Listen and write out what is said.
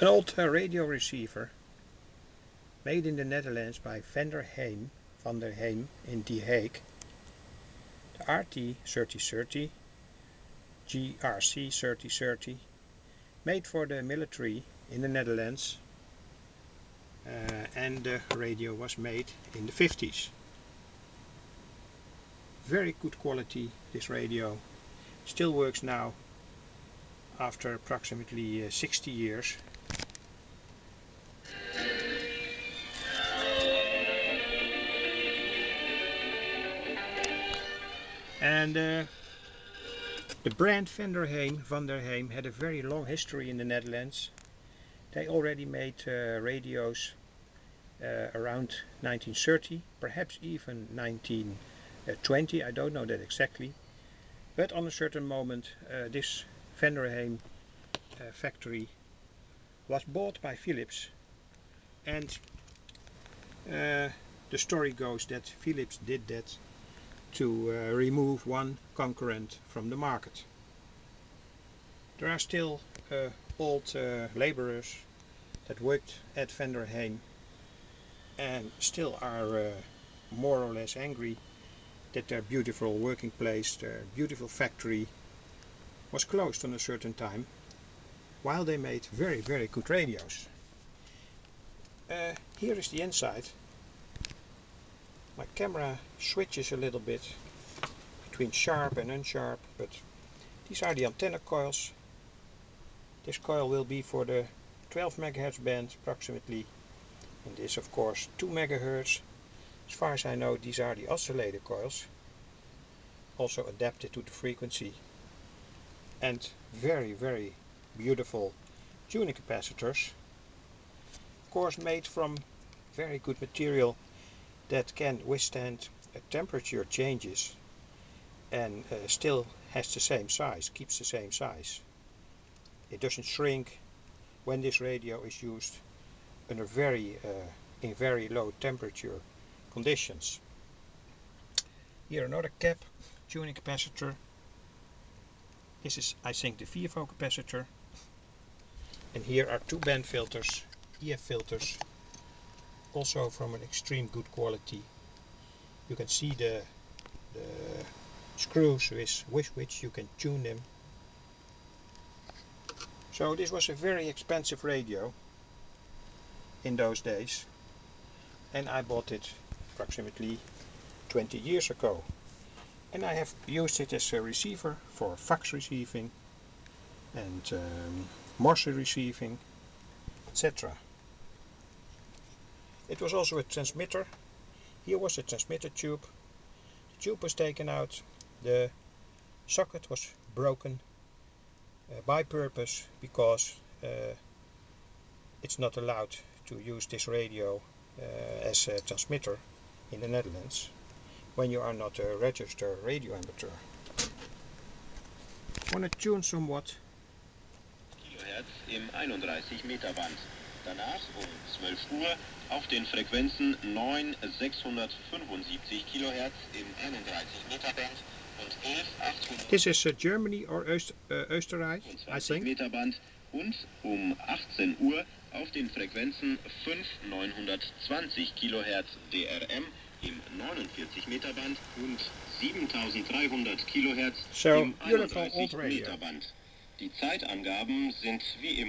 An old radio receiver made in the Netherlands by van der Heem in The Hague. The RT 3030, GRC 3030, made for the military in the Netherlands, and the radio was made in the 50s. Very good quality, this radio. Still works now after approximately 60 years. And the brand van der Heem had a very long history in the Netherlands. They already made radios around 1930, perhaps even 1920, I don't know that exactly. But on a certain moment this van der Heem factory was bought by Philips, and the story goes that Philips did that to remove one concurrent from the market. There are still old laborers that worked at van der Heem and still are more or less angry that their beautiful working place, their beautiful factory, was closed on a certain time while they made very, very good radios. Here is the inside. My camera switches a little bit between sharp and unsharp, but these are the antenna coils. This coil will be for the 12 MHz band approximately, and this of course 2 MHz. As far as I know, these are the oscillator coils, also adapted to the frequency, and very, very beautiful tuning capacitors, of course made from very good material that can withstand temperature changes and still has the same size, keeps the same size. It doesn't shrink when this radio is used under in very low temperature conditions. Here another cap tuning capacitor. This is, I think, the VFO capacitor. And here are two band filters, EF filters, also from an extreme good quality. You can see the screws with which you can tune them. So this was a very expensive radio in those days, and I bought it approximately 20 years ago, and I have used it as a receiver for fax receiving and Morse receiving, etc. It was also a transmitter. Here was a transmitter tube. The tube was taken out. The socket was broken by purpose, because it's not allowed to use this radio as a transmitter in the Netherlands when you are not a registered radio amateur. I want to tune somewhat. Kilohertz im 31 Meter Band. Danach 12 Uhr auf den Frequenzen 9675 kHz im 31 Meter Band und 11800. This is Germany or Österreich, I think. Meter Band und 18 Uhr auf den Frequenzen 5920 kHz DRM im 49 Meter Band und 7300 kHz So, im 31 Meter Band. Die Zeitangaben sind wie immer